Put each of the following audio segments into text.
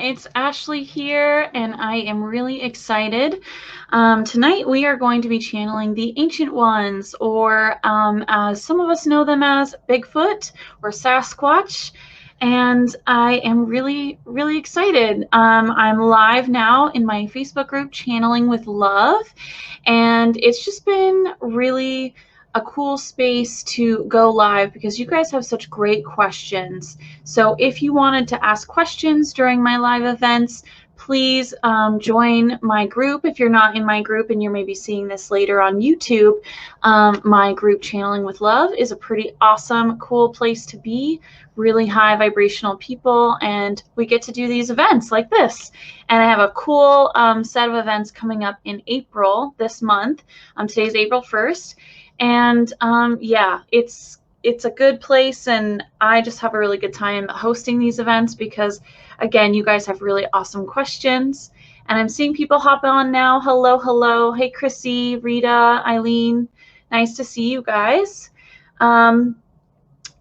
it's Ashley here, and I am really excited. Tonight we are going to be channeling the Ancient Ones, or as some of us know them as Bigfoot or Sasquatch, and I am really, really excited. I'm live now in my Facebook group, Channeling with Love, and it's just been really a cool space to go live because you guys have such great questions. So if you wanted to ask questions during my live events, please join my group. If you're not in my group and you're maybe seeing this later on YouTube, my group Channeling with Love is a pretty awesome, cool place to be. Really high vibrational people, and we get to do these events like this. And I have a cool set of events coming up in April this month. Today's April 1st. And yeah, it's a good place, and I just have a really good time hosting these events because, again, you guys have really awesome questions. And I'm seeing people hop on now. Hello, hello. Hey, Chrissy, Rita, Eileen. Nice to see you guys.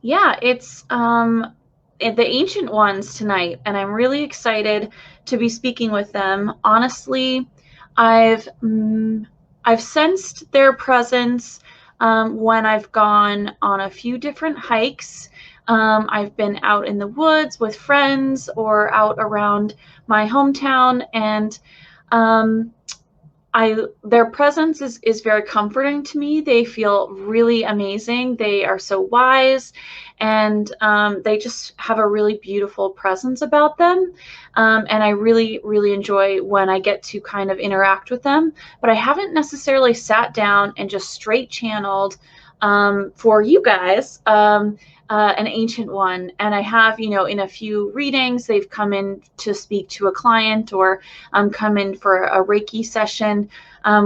Yeah, it's the Ancient Ones tonight, and I'm really excited to be speaking with them. Honestly, I've sensed their presence when I've gone on a few different hikes. I've been out in the woods with friends or out around my hometown, and their presence is very comforting to me. They feel really amazing. They are so wise, and they just have a really beautiful presence about them. And I really, really enjoy when I get to kind of interact with them. But I haven't necessarily sat down and just straight channeled for you guys an ancient one. And I have, in a few readings, they've come in to speak to a client or come in for a Reiki session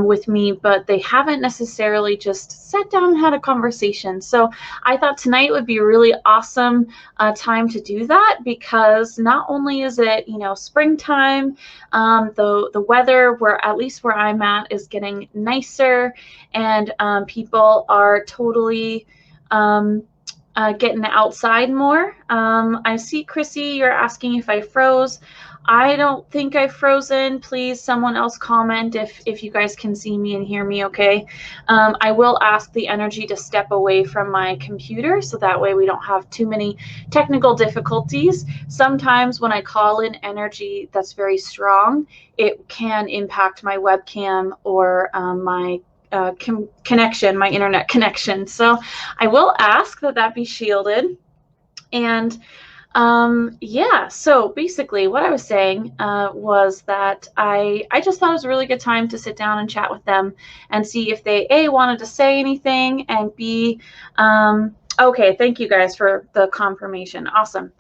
with me, but they haven't necessarily just sat down and had a conversation. So I thought tonight would be a really awesome time to do that, because not only is it, springtime, the weather, at least where I'm at, is getting nicer, and people are totally getting outside more. I see, Chrissy, you're asking if I froze. I don't think I've frozen. Please, someone else comment if you guys can see me and hear me okay. I will ask the energy to step away from my computer so that way we don't have too many technical difficulties. Sometimes when I call in energy that's very strong, it can impact my webcam or my connection, my internet connection. So I will ask that be shielded. And yeah, so basically what I was saying was that I just thought it was a really good time to sit down and chat with them and see if they A, wanted to say anything, and B, okay, thank you guys for the confirmation. Awesome.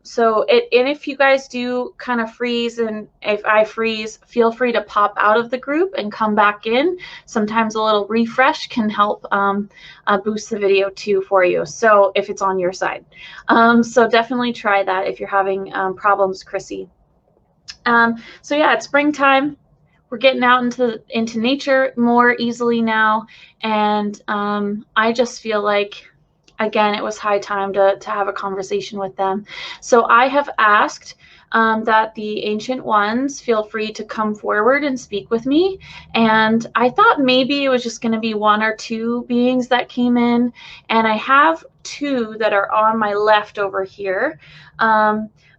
So if you guys do kind of freeze, and if I freeze, feel free to pop out of the group and come back in. Sometimes a little refresh can help boost the video too for you, so if it's on your side. So definitely try that if you're having problems, Chrissy. So yeah, it's springtime. We're getting out into nature more easily now, and I just feel like, again, it was high time to have a conversation with them. So I have asked that the Ancient Ones feel free to come forward and speak with me. And I thought maybe it was just going to be one or two beings that came in. And I have two that are on my left over here.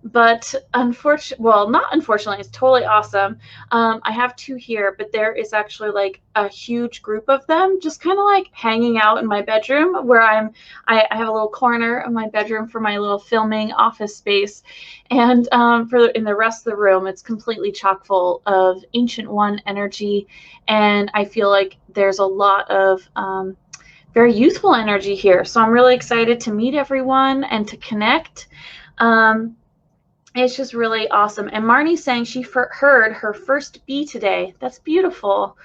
But not unfortunately, it's totally awesome. I have two here, but there is actually like a huge group of them just kind of like hanging out in my bedroom, where I have a little corner of my bedroom for my little filming office space. And in the rest of the room, it's completely chock full of Ancient One energy. And I feel like there's a lot of very youthful energy here. So I'm really excited to meet everyone and to connect. It's just really awesome. And Marnie's saying she heard her first bee today. That's beautiful.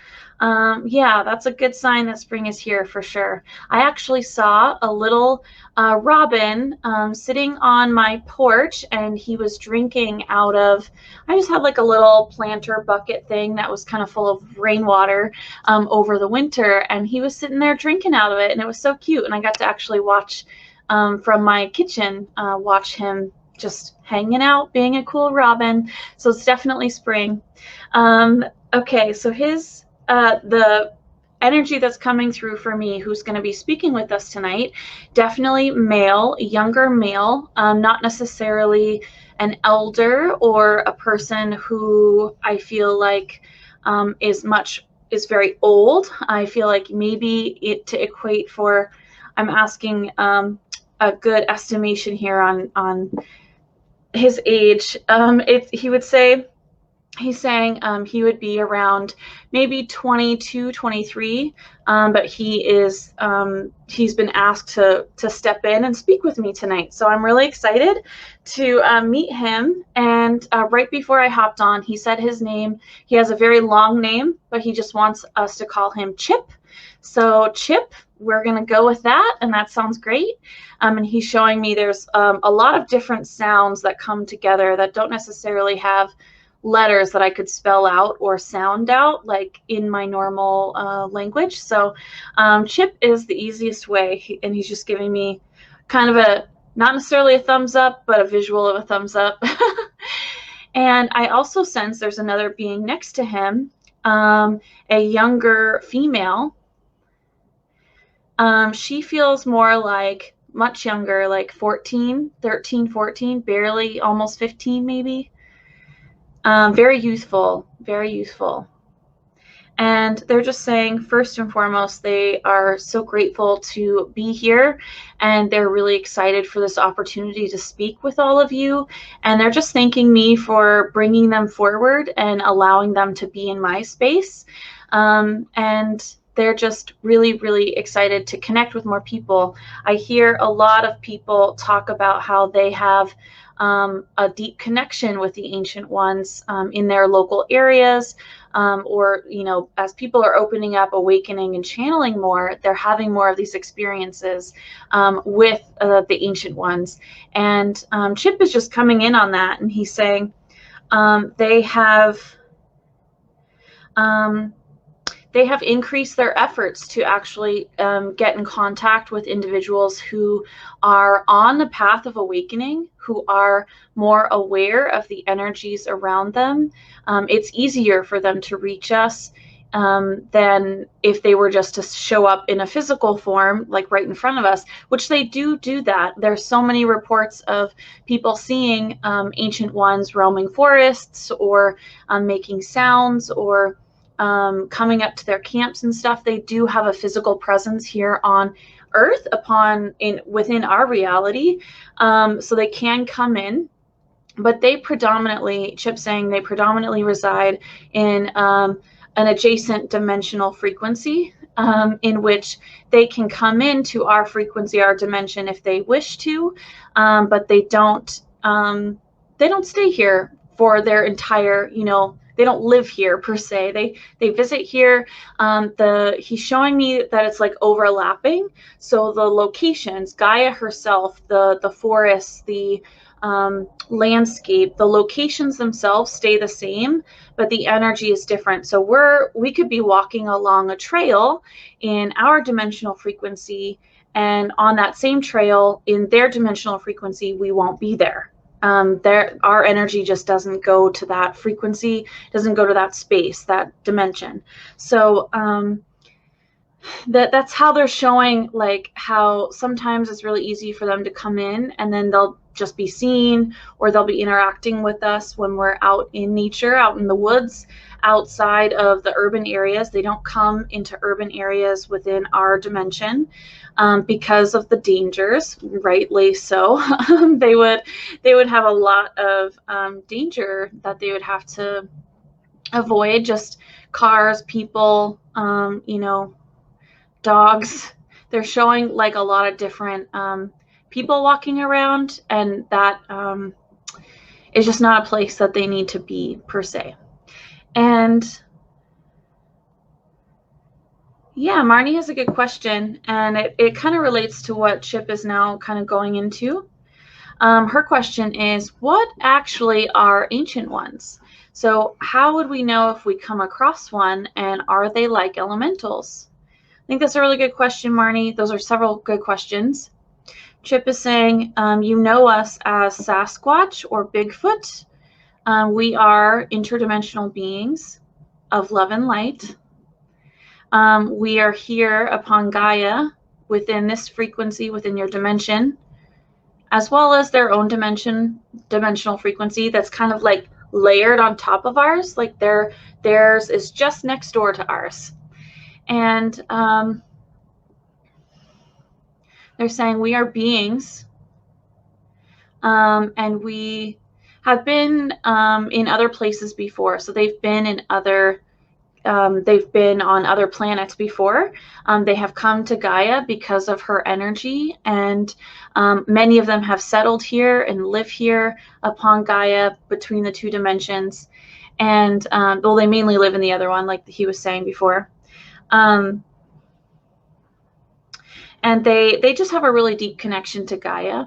Yeah, that's a good sign that spring is here for sure. I actually saw a little robin sitting on my porch, and he was drinking out of, I just had like a little planter bucket thing that was kind of full of rainwater over the winter, and he was sitting there drinking out of it, and it was so cute. And I got to actually watch from my kitchen, watch him just hanging out, being a cool robin. So it's definitely spring. Okay, so the energy that's coming through for me, who's going to be speaking with us tonight, definitely male, younger male, not necessarily an elder or a person who I feel like is very old. I feel like maybe to equate for, I'm asking a good estimation here on his age. He would say, he's saying he would be around maybe 22, 23, but he's been asked to step in and speak with me tonight. So I'm really excited to meet him. And right before I hopped on, he said his name. He has a very long name, but he just wants us to call him Chip. So Chip, we're going to go with that, and that sounds great. And he's showing me there's a lot of different sounds that come together that don't necessarily have letters that I could spell out or sound out like in my normal language. So Chip is the easiest way, and he's just giving me kind of not necessarily a thumbs up, but a visual of a thumbs up. And I also sense there's another being next to him, a younger female. She feels more like much younger, like 13, 14, barely, almost 15 maybe. Very youthful, very youthful. And they're just saying, first and foremost, they are so grateful to be here, and they're really excited for this opportunity to speak with all of you. And they're just thanking me for bringing them forward and allowing them to be in my space. And they're just really, really excited to connect with more people. I hear a lot of people talk about how they have a deep connection with the Ancient Ones in their local areas, or, you know, as people are opening up, awakening, and channeling more, they're having more of these experiences with the Ancient Ones. And Chip is just coming in on that, and he's saying they have increased their efforts to actually get in contact with individuals who are on the path of awakening, who are more aware of the energies around them. It's easier for them to reach us than if they were just to show up in a physical form, like right in front of us, which they do that. There's so many reports of people seeing Ancient Ones roaming forests, or making sounds, or coming up to their camps and stuff. They do have a physical presence here on Earth within our reality. So they can come in, but they predominantly, Chip's saying, they predominantly reside in an adjacent dimensional frequency, in which they can come into our frequency, our dimension, if they wish to, but they don't stay here for their entire, they don't live here per se. They visit here. He's showing me that it's like overlapping. So the locations, Gaia herself, the forests, the landscape, the locations themselves stay the same, but the energy is different. So we could be walking along a trail in our dimensional frequency, and on that same trail in their dimensional frequency, we won't be there. Our energy just doesn't go to that frequency, doesn't go to that space, that dimension. So that's how they're showing, like, how sometimes it's really easy for them to come in and then they'll just be seen, or they'll be interacting with us when we're out in nature, out in the woods, outside of the urban areas. They don't come into urban areas within our dimension because of the dangers, rightly so. They would have a lot of danger that they would have to avoid, just cars, people, dogs. They're showing like a lot of different people walking around, and that is just not a place that they need to be per se. And yeah, Marnie has a good question, and it kind of relates to what Chip is now kind of going into. Her question is, what actually are Ancient Ones? So how would we know if we come across one, and are they like elementals? I think that's a really good question, Marnie. Those are several good questions. Chip is saying, you know us as Sasquatch or Bigfoot. We are interdimensional beings of love and light. We are here upon Gaia within this frequency, within your dimension, as well as their own dimensional frequency that's kind of like layered on top of ours, like theirs is just next door to ours. And they're saying we are beings, and we have been in other places before. So they've been in other they've been on other planets before. They have come to Gaia because of her energy, and many of them have settled here and live here upon Gaia between the two dimensions. And well, they mainly live in the other one, like he was saying before. And they just have a really deep connection to Gaia.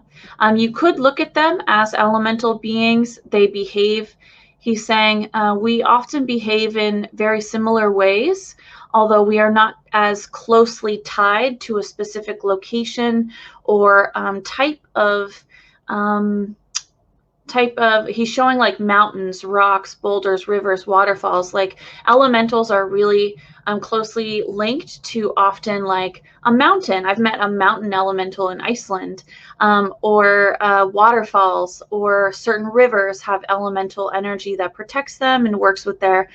You could look at them as elemental beings. They behave, he's saying, we often behave in very similar ways, although we are not as closely tied to a specific location or type of, he's showing like mountains, rocks, boulders, rivers, waterfalls. Like elementals are really closely linked to often like a mountain. I've met a mountain elemental in Iceland, or waterfalls, or certain rivers have elemental energy that protects them and works with that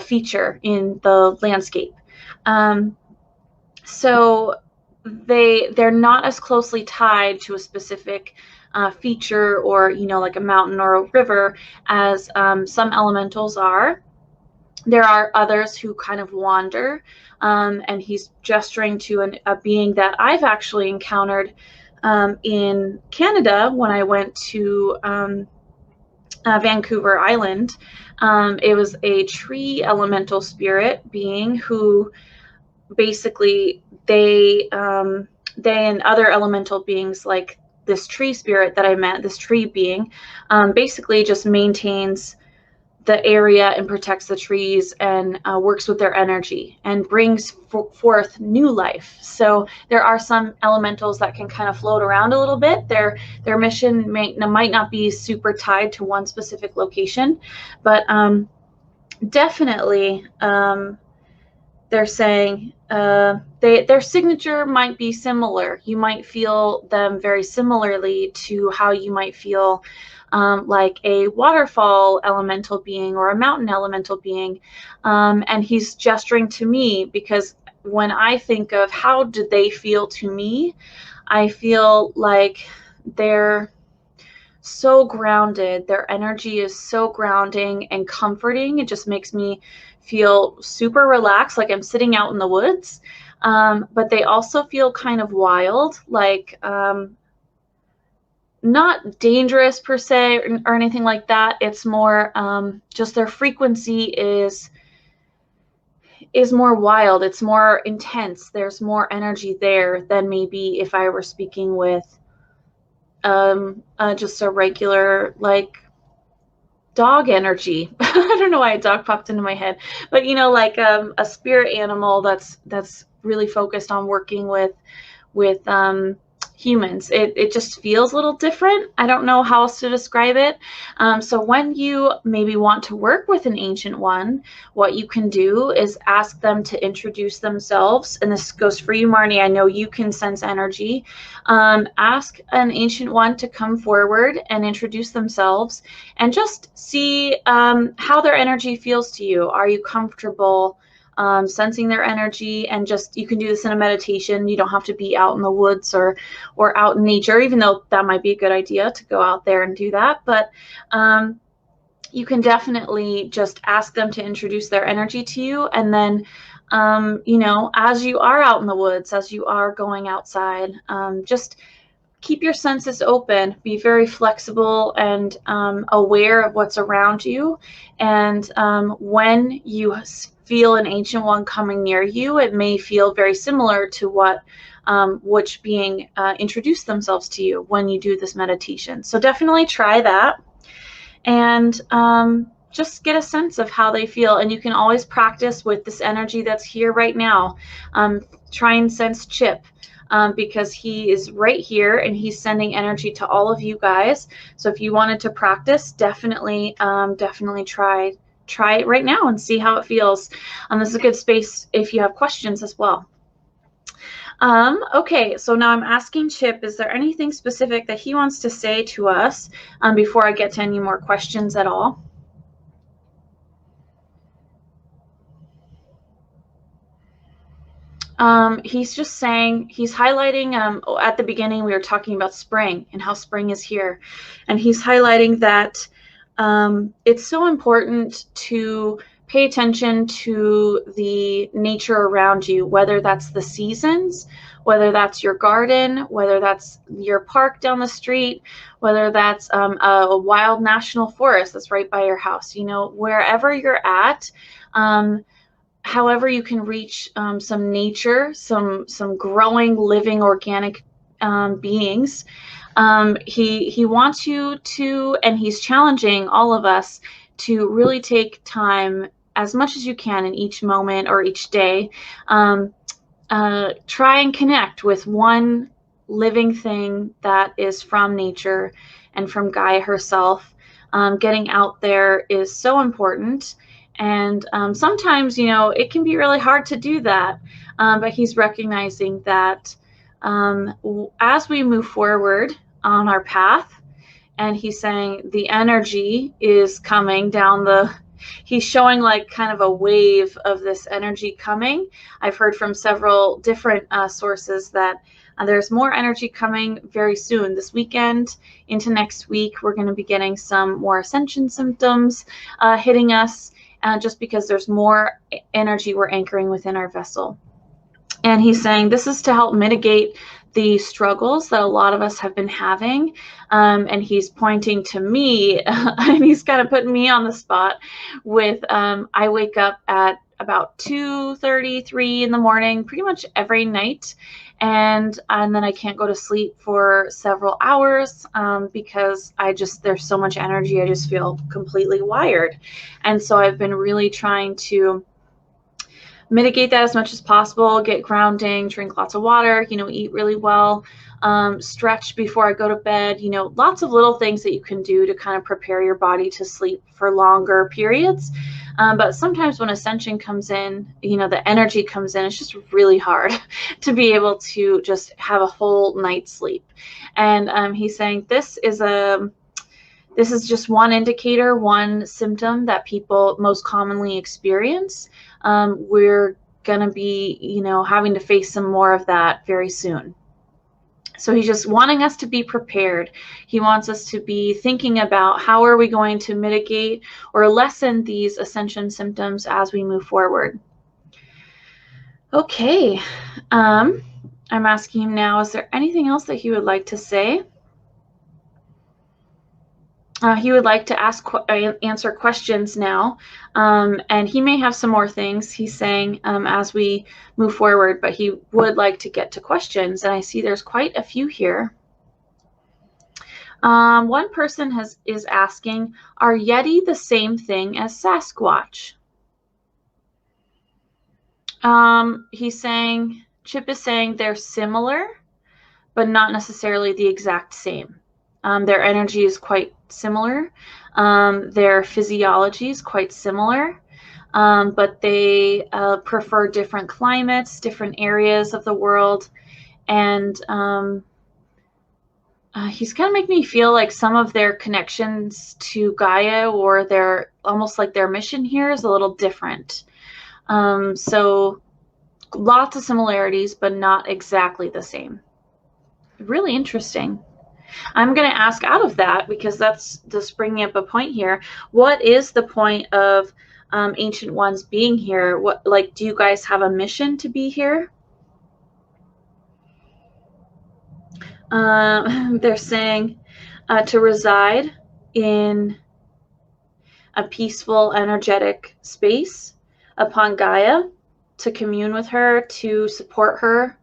feature in the landscape. So they're not as closely tied to a specific feature, or like a mountain or a river, as some elementals are. There are others who kind of wander, and he's gesturing to a being that I've actually encountered in Canada when I went to Vancouver Island. It was a tree elemental spirit being who basically they and other elemental beings, like this tree spirit that I met, this tree being, basically just maintains the area and protects the trees, and works with their energy and brings forth new life. So there are some elementals that can kind of float around a little bit. Their mission might not be super tied to one specific location, but definitely they're saying their signature might be similar. You might feel them very similarly to how you might feel like a waterfall elemental being or a mountain elemental being. And he's gesturing to me, because when I think of how did they feel to me, I feel like they're so grounded. Their energy is so grounding and comforting. It just makes me feel super relaxed, like I'm sitting out in the woods. But they also feel kind of wild, like not dangerous per se or anything like that. It's more just their frequency is more wild. It's more intense. There's more energy there than maybe if I were speaking with just a regular like dog energy. I don't know why a dog popped into my head, but like a spirit animal that's really focused on working with humans. It just feels a little different. I don't know how else to describe it. So when you maybe want to work with an ancient one, what you can do is ask them to introduce themselves. And this goes for you, Marnie. I know you can sense energy. Ask an ancient one to come forward and introduce themselves, and just see how their energy feels to you. Are you comfortable sensing their energy? And just, you can do this in a meditation. You don't have to be out in the woods or out in nature, even though that might be a good idea to go out there and do that. But you can definitely just ask them to introduce their energy to you. And then, as you are out in the woods, as you are going outside, just keep your senses open, be very flexible and aware of what's around you. And when you feel an ancient one coming near you, it may feel very similar to which being introduced themselves to you when you do this meditation. So definitely try that, and just get a sense of how they feel. And you can always practice with this energy that's here right now. Try and sense Chip. because he is right here and he's sending energy to all of you guys. So if you wanted to practice, definitely try it right now and see how it feels. This is a good space if you have questions as well. Okay, so now I'm asking Chip, is there anything specific that he wants to say to us before I get to any more questions at all? He's just saying, he's highlighting, at the beginning we were talking about spring and how spring is here. And he's highlighting that it's so important to pay attention to the nature around you, whether that's the seasons, whether that's your garden, whether that's your park down the street, whether that's a wild national forest that's right by your house. You know, wherever you're at, however you can reach some nature, some growing, living, organic beings. He wants you to, and he's challenging all of us to really take time as much as you can in each moment or each day. Try and connect with one living thing that is from nature and from Gaia herself. Getting out there is so important. And sometimes, you know, it can be really hard to do that. But he's recognizing that as we move forward on our path, and he's saying the energy is coming down he's showing like kind of a wave of this energy coming. I've heard from several different sources that there's more energy coming very soon. This weekend into next week, we're going to be getting some more ascension symptoms hitting us. Just because there's more energy we're anchoring within our vessel. And he's saying this is to help mitigate the struggles that a lot of us have been having. And he's pointing to me, and he's kind of putting me on the spot with, I wake up at about 2:33 in the morning, pretty much every night. And then I can't go to sleep for several hours because there's so much energy. I just feel completely wired. And so I've been really trying to mitigate that as much as possible, get grounding, drink lots of water, you know, eat really well, stretch before I go to bed, you know, lots of little things that you can do to kind of prepare your body to sleep for longer periods. But sometimes when ascension comes in, you know, the energy comes in, it's just really hard to be able to just have a whole night's sleep. And he's saying this is just one indicator, one symptom that people most commonly experience. We're going to be, you know, having to face some more of that very soon. So he's just wanting us to be prepared. He wants us to be thinking about how are we going to mitigate or lessen these ascension symptoms as we move forward. Okay. I'm asking him now, is there anything else that he would like to say? He would like to answer questions now, and he may have some more things he's saying as we move forward, but he would like to get to questions, and I see there's quite a few here. One person is asking, are Yeti the same thing as Sasquatch? Chip is saying they're similar, but not necessarily the exact same. Their energy is quite similar. Their physiology is quite similar, but they prefer different climates, different areas of the world. And he's kind of making me feel like some of their connections to Gaia or almost like their mission here is a little different. So lots of similarities, but not exactly the same. Really interesting. I'm going to ask out of that, because that's just bringing up a point here. What is the point of Ancient Ones being here? Do you guys have a mission to be here? They're saying to reside in a peaceful, energetic space upon Gaia, to commune with her, to support her.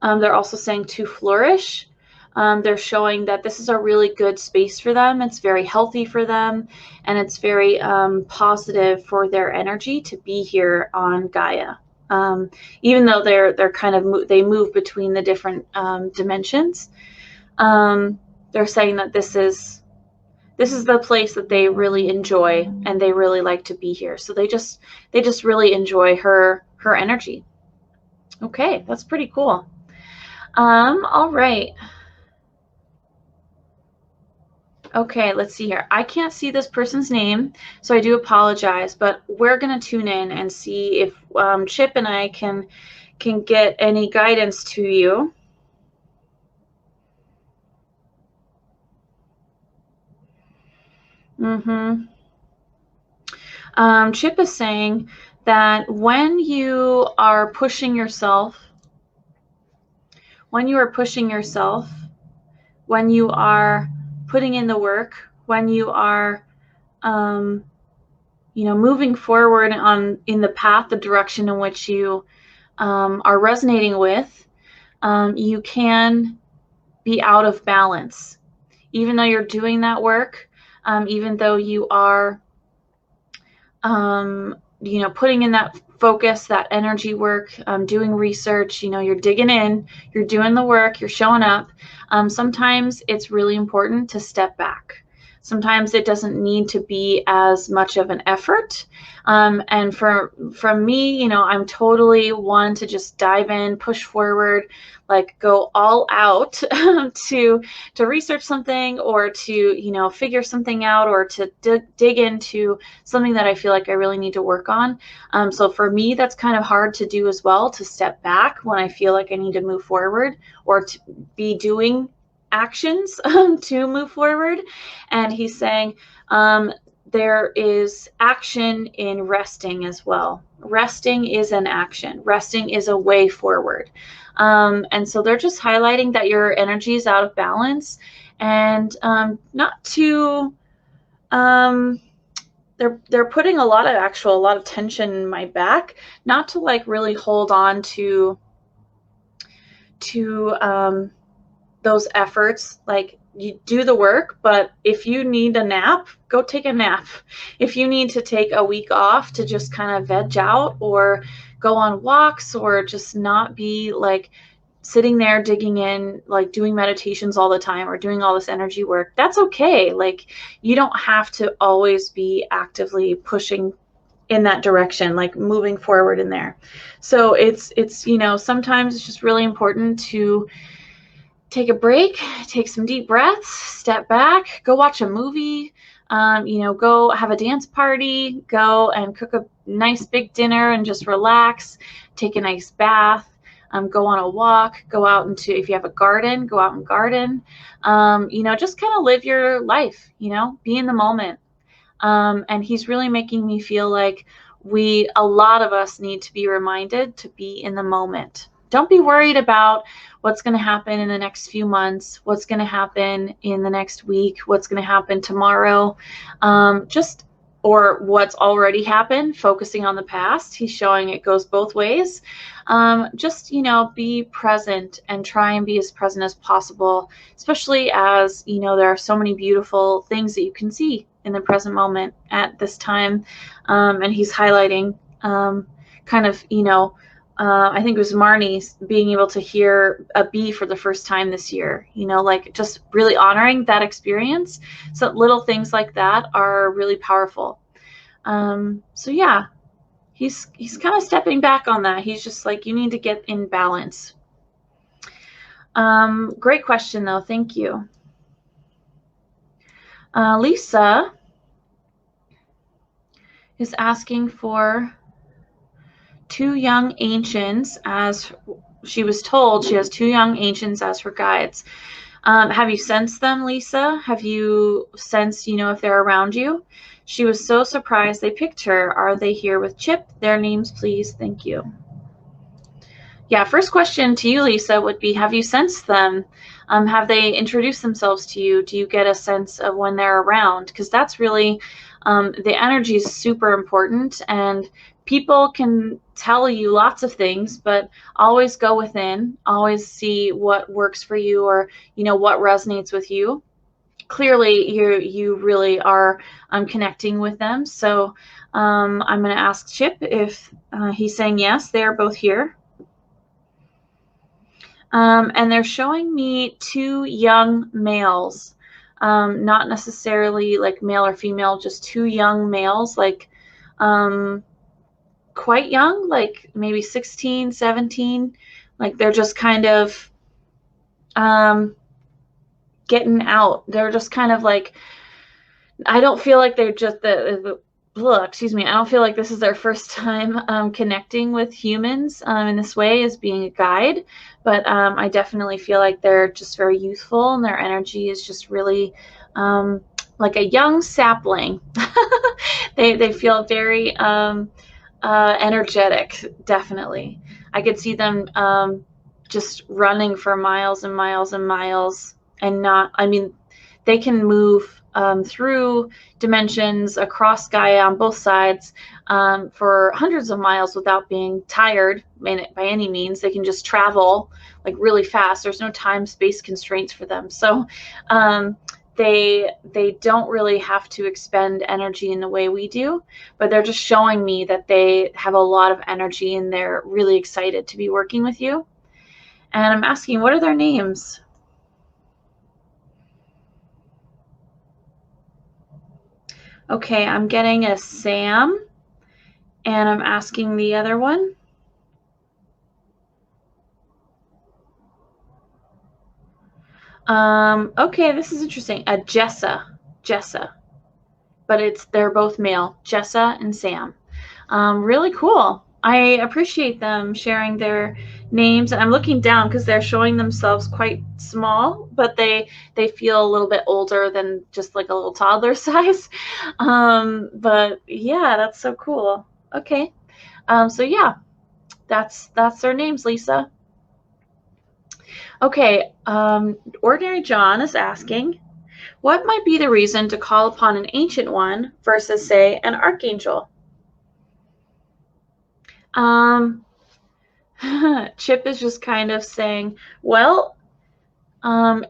They're also saying to flourish. They're showing that this is a really good space for them. It's very healthy for them, and it's very positive for their energy to be here on Gaia. even though they're kind of they move between the different dimensions. They're saying that this is the place that they really enjoy and they really like to be here. So they just really enjoy her energy. Okay, that's pretty cool. All right. Okay, let's see here. I can't see this person's name, so I do apologize, but we're going to tune in and see if Chip and I can get any guidance to you. Chip is saying that when you are pushing yourself, when you are putting in the work, when you are, moving forward in the path, the direction in which you are resonating with, you can be out of balance. Even though you're doing that work, even though you are, putting in that focus, that energy work, doing research, you're digging in, you're doing the work, you're showing up. Sometimes it's really important to step back. Sometimes it doesn't need to be as much of an effort. And from me, I'm totally one to just dive in, push forward, like go all out to research something, or to figure something out, or to dig into something that I feel like I really need to work on. So for me, that's kind of hard to do as well, to step back when I feel like I need to move forward or to be doing actions to move forward. And he's saying there is action in resting as well. Resting is an action. Resting is a way forward. And so they're just highlighting that your energy is out of balance, and not to they're putting a lot of tension in my back, not to like really hold on to those efforts. Like, you do the work, but if you need a nap, go take a nap. If you need to take a week off to just kind of veg out, or go on walks, or just not be like sitting there digging in, like doing meditations all the time, or doing all this energy work, that's okay. Like, you don't have to always be actively pushing in that direction, like moving forward in there. So it's sometimes it's just really important to take a break, take some deep breaths, step back, go watch a movie, go have a dance party, go and cook a nice big dinner and just relax, take a nice bath, go on a walk, go out into, if you have a garden, go out and garden, just kind of live your life, be in the moment. And he's really making me feel like a lot of us need to be reminded to be in the moment. Don't be worried about what's going to happen in the next few months, what's going to happen in the next week, what's going to happen tomorrow, or what's already happened, focusing on the past. He's showing it goes both ways. Just, be present and try and be as present as possible, especially as, there are so many beautiful things that you can see in the present moment at this time. And he's highlighting I think it was Marnie being able to hear a bee for the first time this year, like just really honoring that experience. So little things like that are really powerful. So yeah, he's kind of stepping back on that. He's just like, you need to get in balance. Great question though. Thank you. Lisa is asking for 2 young ancients, as she was told she has 2 young ancients as her guides. Have you sensed them, Lisa? Have you sensed, if they're around you? She was so surprised they picked her. Are they here with Chip? Their names, please. Thank you. Yeah, first question to you, Lisa, would be, have you sensed them? Have they introduced themselves to you? Do you get a sense of when they're around? Because that's really, the energy is super important, and people can tell you lots of things, but always go within, always see what works for you, or, what resonates with you. clearly you really are connecting with them. So I'm going to ask Chip if he's saying yes. They are both here. And they're showing me two young males, not necessarily like male or female, just two young males, like quite young, like maybe 16, 17. Like they're just kind of getting out. They're just kind of like, I don't feel like they're just excuse me. I don't feel like this is their first time connecting with humans in this way as being a guide, but I definitely feel like they're just very youthful and their energy is just really like a young sapling. They feel very energetic, definitely. I could see them just running for miles and miles and miles and not, I mean, they can move through dimensions across Gaia on both sides for hundreds of miles without being tired by any means. They can just travel like really fast. There's no time space constraints for them. So they don't really have to expend energy in the way we do, but they're just showing me that they have a lot of energy and they're really excited to be working with you. And I'm asking, what are their names? Okay, I'm getting a Sam, and I'm asking the other one. Okay, this is interesting. A Jessa, but they're both male, Jessa and Sam. Really cool. I appreciate them sharing their names. I'm looking down because they're showing themselves quite small, but they feel a little bit older than just like a little toddler size. But yeah, that's so cool. Okay. So yeah, that's their names, Lisa. Okay. Ordinary John is asking, what might be the reason to call upon an ancient one versus, say, an archangel? Chip is just kind of saying, well,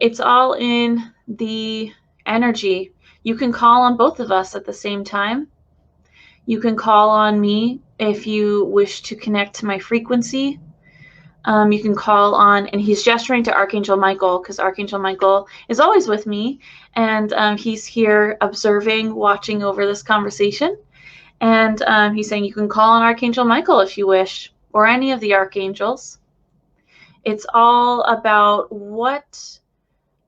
it's all in the energy. You can call on both of us at the same time. You can call on me if you wish to connect to my frequency. You can call on, and he's gesturing to Archangel Michael because Archangel Michael is always with me, and he's here observing, watching over this conversation. And he's saying you can call on Archangel Michael if you wish, or any of the archangels. It's all about what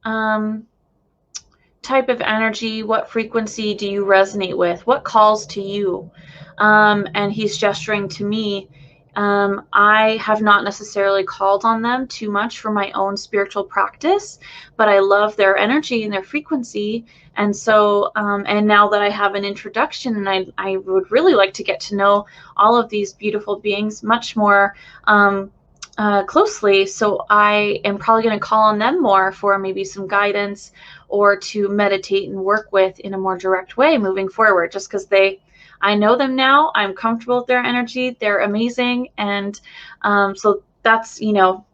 type of energy, what frequency do you resonate with? What calls to you? And he's gesturing to me. I have not necessarily called on them too much for my own spiritual practice, but I love their energy and their frequency. And so, and now that I have an introduction, and I would really like to get to know all of these beautiful beings much more closely. So I am probably going to call on them more for maybe some guidance or to meditate and work with in a more direct way moving forward, just because I know them now. I'm comfortable with their energy. They're amazing. And so that's,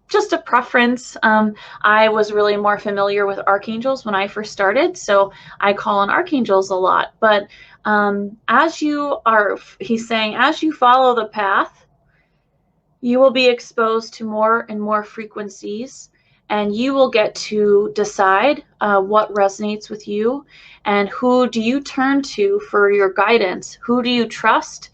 just a preference. I was really more familiar with archangels when I first started, so I call on archangels a lot. But he's saying, as you follow the path, you will be exposed to more and more frequencies, and you will get to decide what resonates with you and who do you turn to for your guidance. Who do you trust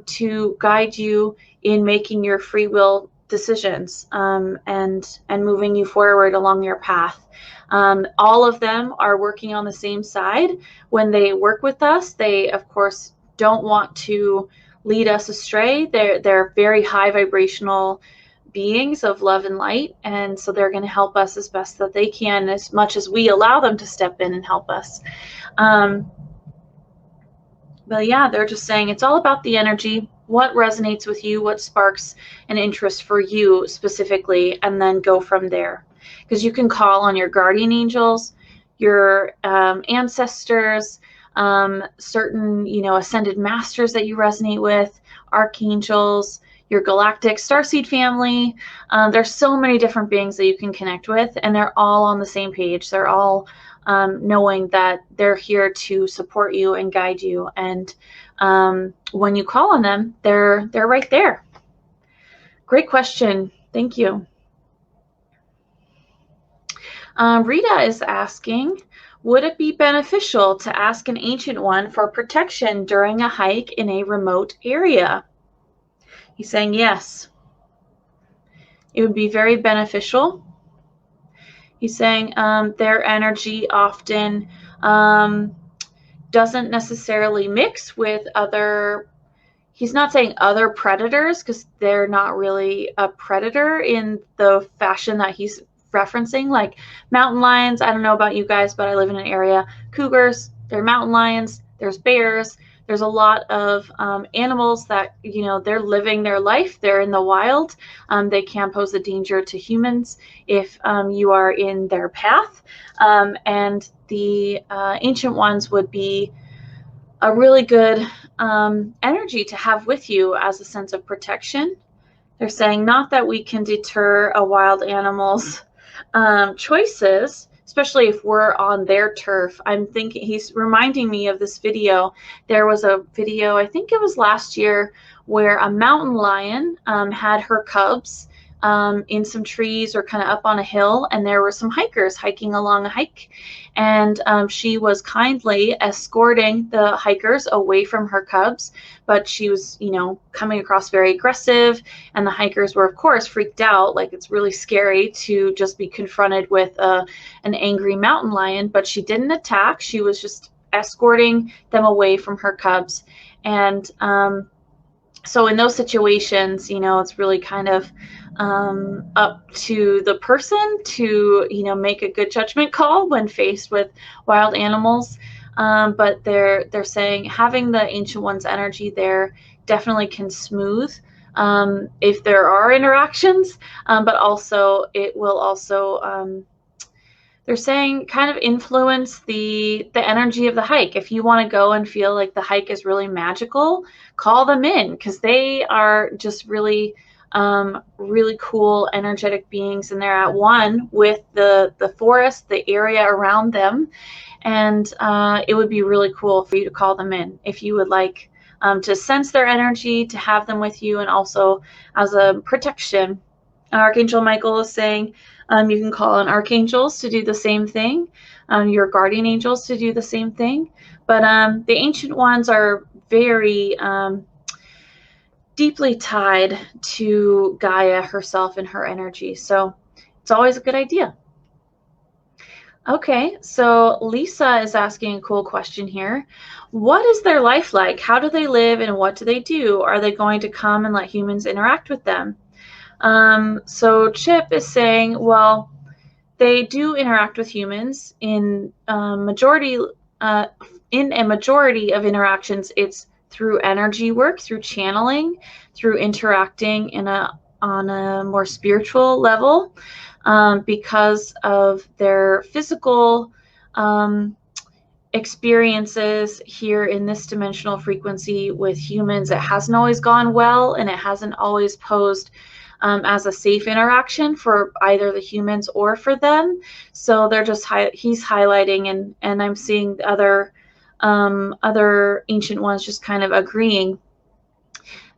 to guide you in making your free will decisions and moving you forward along your path. All of them are working on the same side. When they work with us, they, of course, don't want to lead us astray. They're very high vibrational beings of love and light, and so they're going to help us as best that they can, as much as we allow them to step in and help us. But yeah, they're just saying it's all about the energy, what resonates with you, what sparks an interest for you specifically, and then go from there. Because you can call on your guardian angels, your ancestors, certain, ascended masters that you resonate with, archangels, your galactic starseed family. There's so many different beings that you can connect with, and they're all on the same page. They're all knowing that they're here to support you and guide you. And when you call on them, they're right there. Great question. Thank you. Rita is asking, would it be beneficial to ask an Ancient One for protection during a hike in a remote area? He's saying yes. It would be very beneficial. He's saying their energy often doesn't necessarily mix with other. He's not saying other predators, because they're not really a predator in the fashion that he's referencing, like mountain lions. I don't know about you guys, but I live in an area. Cougars, there are mountain lions, there's bears. There's a lot of animals that, they're living their life. They're in the wild. They can pose a danger to humans if you are in their path. And the Ancient Ones would be a really good energy to have with you as a sense of protection. They're saying not that we can deter a wild animal's choices, especially if we're on their turf. I'm thinking, he's reminding me of this video. There was a video, I think it was last year, where a mountain lion had her cubs in some trees or kind of up on a hill, and there were some hikers hiking along a hike, and she was kindly escorting the hikers away from her cubs, but she was, coming across very aggressive, and the hikers were, of course, freaked out. Like, it's really scary to just be confronted with an angry mountain lion, but she didn't attack. She was just escorting them away from her cubs. And so in those situations, it's really kind of up to the person to, make a good judgment call when faced with wild animals. But they're saying having the Ancient One's energy there definitely can smooth if there are interactions, but also it will also they're saying kind of influence the energy of the hike. If you want to go and feel like the hike is really magical, call them in, because they are just really really cool energetic beings, and they're at one with the forest, the area around them. And it would be really cool for you to call them in if you would like to sense their energy, to have them with you, and also as a protection. Archangel Michael is saying you can call on archangels to do the same thing, your guardian angels to do the same thing. But the Ancient Ones are very deeply tied to Gaia herself and her energy. So it's always a good idea. Okay, so Lisa is asking a cool question here. What is their life like? How do they live, and what do they do? Are they going to come and let humans interact with them? So Chip is saying, well, they do interact with humans in a majority of interactions. It's through energy work, through channeling, through interacting on a more spiritual level, because of their physical experiences here in this dimensional frequency with humans. It hasn't always gone well, and it hasn't always posed as a safe interaction for either the humans or for them. So they're just he's highlighting, and I'm seeing other Ancient Ones just kind of agreeing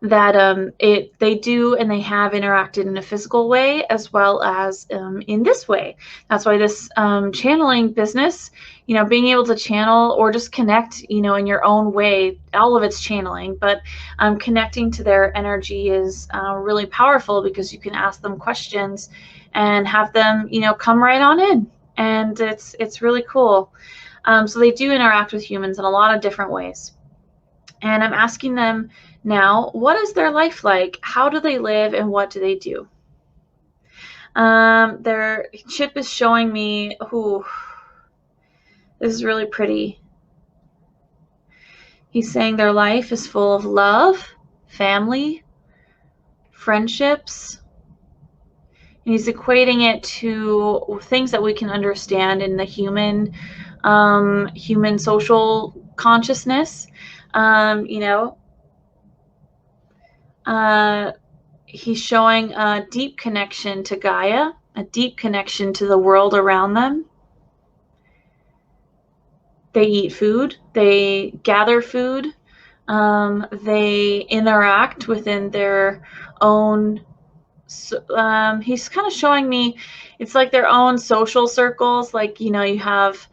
that they do and they have interacted in a physical way as well as in this way. That's why this channeling business, being able to channel or just connect, in your own way, all of it's channeling, but connecting to their energy is really powerful, because you can ask them questions and have them, come right on in, and it's really cool. So they do interact with humans in a lot of different ways. And I'm asking them now, what is their life like? How do they live, and what do they do? Their Chip is showing me, this is really pretty. He's saying their life is full of love, family, friendships. And he's equating it to things that we can understand in the human social consciousness. He's showing a deep connection to Gaia, a deep connection to the world around them. They eat food. They gather food. They interact within their own. So, he's kind of showing me it's like their own social circles. Like, you have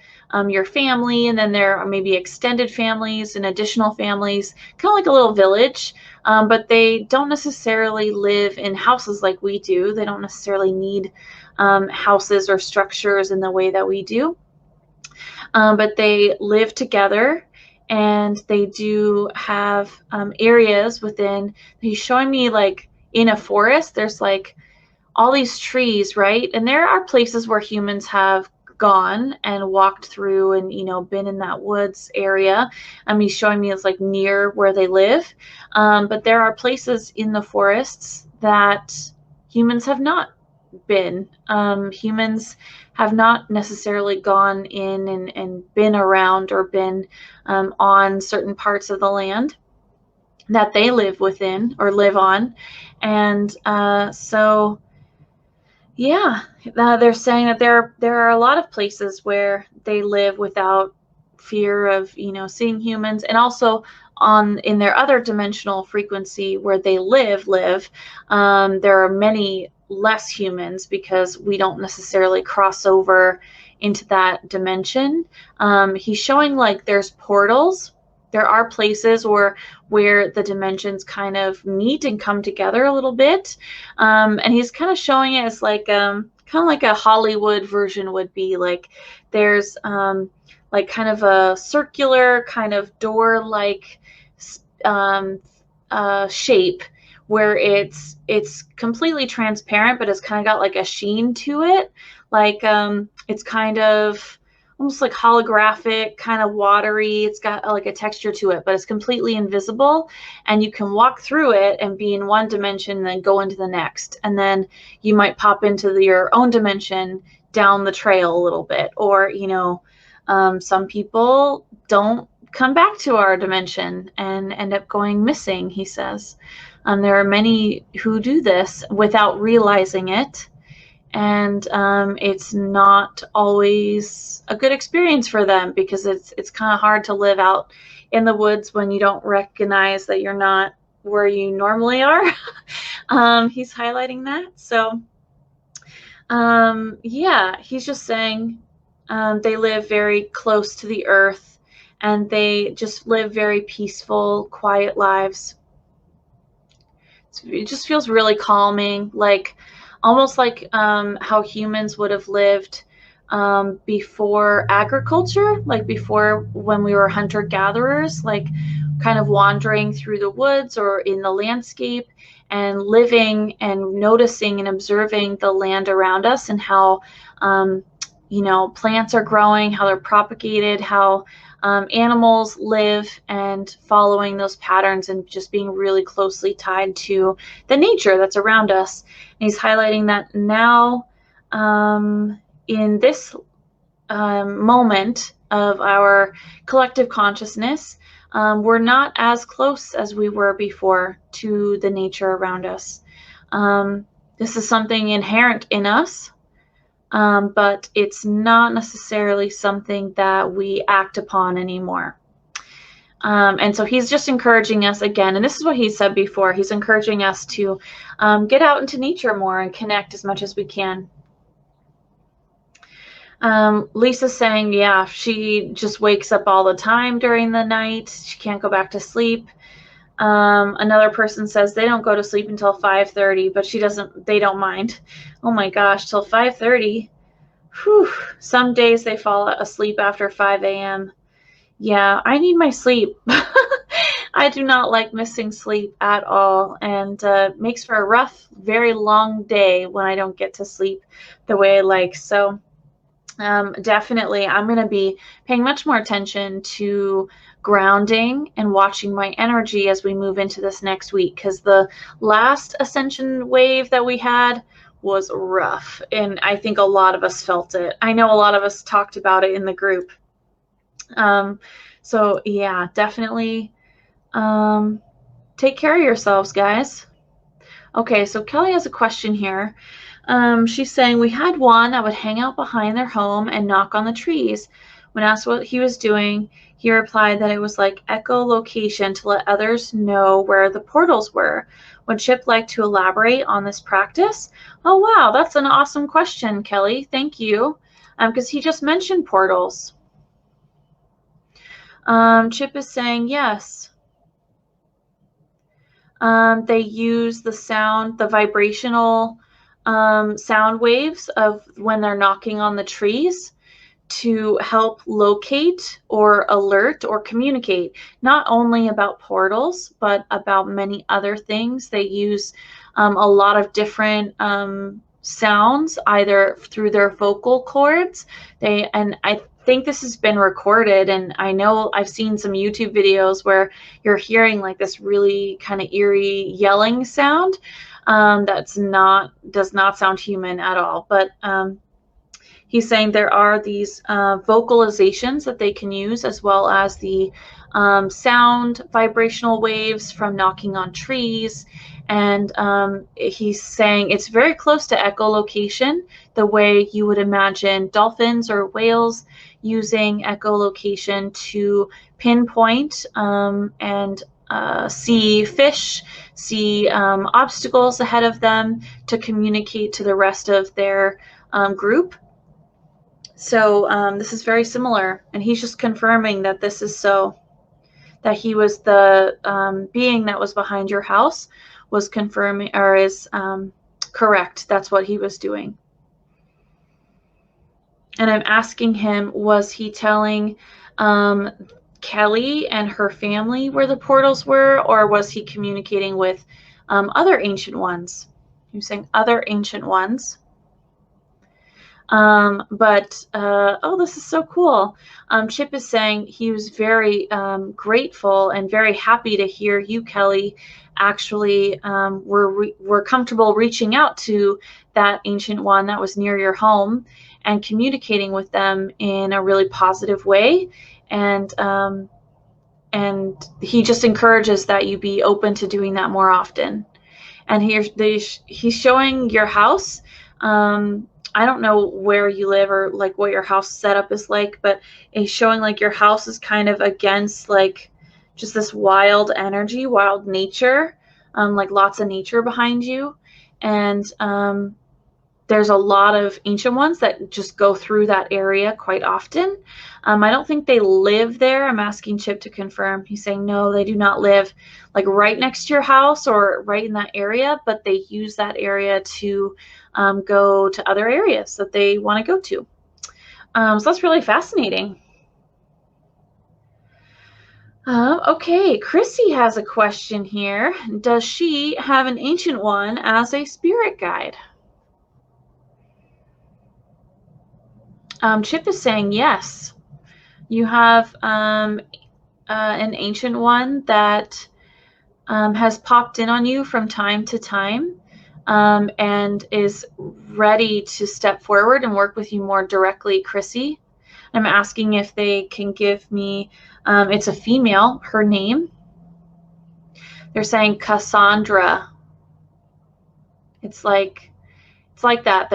your family, and then there are maybe extended families and additional families, kind of like a little village. But they don't necessarily live in houses like we do. They don't necessarily need houses or structures in the way that we do. But they live together, and they do have areas within. He's showing me like in a forest, there's like all these trees, right? And there are places where humans have gone and walked through and, been in that woods area. He's showing me it's like near where they live. But there are places in the forests that humans have not been. Humans have not necessarily gone in and been around or been on certain parts of the land that they live within or live on. And so, yeah, they're saying that there are a lot of places where they live without fear of, seeing humans, and also in their other dimensional frequency where they live, there are many less humans because we don't necessarily cross over into that dimension. He's showing like there's portals. There are places where the dimensions kind of meet and come together a little bit. And he's kind of showing it as like kind of like a Hollywood version would be. Like there's like kind of a circular kind of door-like shape where it's completely transparent, but it's kind of got like a sheen to it. Like it's kind of almost like holographic, kind of watery. It's got like a texture to it, but it's completely invisible, and you can walk through it and be in one dimension and then go into the next. And then you might pop into your own dimension down the trail a little bit, or, some people don't come back to our dimension and end up going missing, he says. There are many who do this without realizing it. And it's not always a good experience for them because it's kind of hard to live out in the woods when you don't recognize that you're not where you normally are. He's highlighting that. So, yeah, he's just saying they live very close to the earth, and they just live very peaceful, quiet lives. It just feels really calming, like almost like how humans would have lived before agriculture, like before when we were hunter-gatherers, like kind of wandering through the woods or in the landscape and living and noticing and observing the land around us, and how plants are growing, how they're propagated, how animals live, and following those patterns and just being really closely tied to the nature that's around us. And he's highlighting that now in this moment of our collective consciousness, we're not as close as we were before to the nature around us. This is something inherent in us. But it's not necessarily something that we act upon anymore. And so he's just encouraging us again, and this is what he said before, he's encouraging us to get out into nature more and connect as much as we can. Lisa's saying, yeah, she just wakes up all the time during the night. She can't go back to sleep. Another person says they don't go to sleep until 5:30, but they don't mind. Oh my gosh, till 5:30. Whew. Some days they fall asleep after 5 a.m. Yeah, I need my sleep. I do not like missing sleep at all, and makes for a rough, very long day when I don't get to sleep the way I like. So definitely I'm going to be paying much more attention to grounding and watching my energy as we move into this next week, because the last ascension wave that we had was rough, and I think a lot of us felt it. I know a lot of us talked about it in the group. So yeah, definitely take care of yourselves, guys. Okay, so Kelly has a question here. She's saying, we had one that would hang out behind their home and knock on the trees. When asked what he was doing, he replied that it was like echolocation to let others know where the portals were. Would Chip like to elaborate on this practice? Oh, wow, that's an awesome question, Kelly. Thank you. Because he just mentioned portals. Chip is saying yes. They use the sound, the vibrational sound waves of when they're knocking on the trees to help locate or alert or communicate, not only about portals, but about many other things. They use a lot of different sounds, either through their vocal cords. And I think this has been recorded, and I know I've seen some YouTube videos where you're hearing like this really kind of eerie yelling sound does not sound human at all. But he's saying there are these vocalizations that they can use, as well as the sound vibrational waves from knocking on trees. And he's saying it's very close to echolocation, the way you would imagine dolphins or whales using echolocation to pinpoint and see fish, see obstacles ahead of them to communicate to the rest of their group. So this is very similar, and he's just confirming that this is so, that he was the being that was behind your house was confirming, or is correct. That's what he was doing. And I'm asking him, was he telling Kelly and her family where the portals were, or was he communicating with other ancient ones? He was saying other ancient ones. Oh, this is so cool. Chip is saying he was very grateful and very happy to hear you, Kelly, actually were comfortable reaching out to that ancient one that was near your home and communicating with them in a really positive way. And he just encourages that you be open to doing that more often. And he's showing your house. I don't know where you live or like what your house setup is like, but it's showing like your house is kind of against like just this wild energy, wild nature, like lots of nature behind you. And there's a lot of ancient ones that just go through that area quite often. I don't think they live there. I'm asking Chip to confirm. He's saying no, they do not live like right next to your house or right in that area, but they use that area to go to other areas that they want to go to. So that's really fascinating. Okay, Chrissy has a question here. Does she have an ancient one as a spirit guide? Chip is saying yes. You have an ancient one that has popped in on you from time to time and is ready to step forward and work with you more directly, Chrissy. I'm asking if they can give me, it's a female, her name. They're saying Cassandra. It's like that.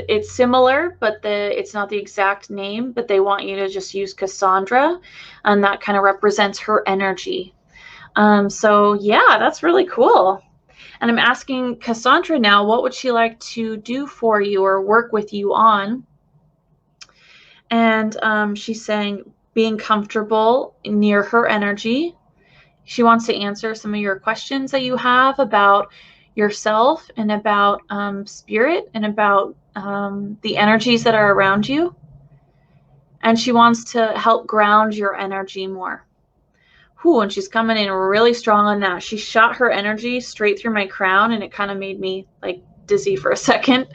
It's similar, but it's not the exact name, but they want you to just use Cassandra, and that kind of represents her energy. So yeah, that's really cool. And I'm asking Cassandra now, what would she like to do for you or work with you on? And she's saying being comfortable near her energy. She wants to answer some of your questions that you have about yourself and about spirit and about the energies that are around you. And she wants to help ground your energy more. Ooh, and she's coming in really strong on that. She shot her energy straight through my crown, and it kind of made me like dizzy for a second.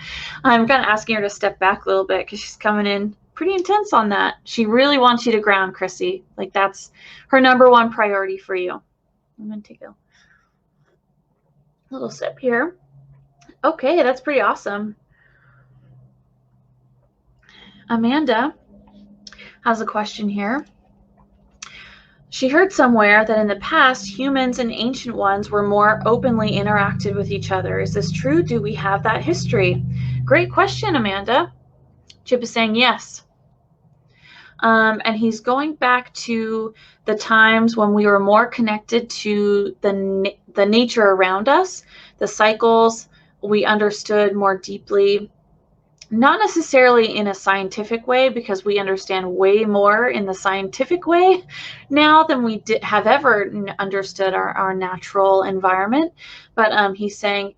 I'm kind of asking her to step back a little bit because she's coming in pretty intense on that. She really wants you to ground, Chrissy. Like that's her number one priority for you. I'm going to take a little sip here. Okay, that's pretty awesome. Amanda has a question here. She heard somewhere that in the past, humans and ancient ones were more openly interacted with each other. Is this true? Do we have that history? Great question, Amanda. Chip is saying yes. And he's going back to the times when we were more connected to the nature around us, the cycles. We understood more deeply, not necessarily in a scientific way, because we understand way more in the scientific way now than we have ever understood our natural environment. But he's saying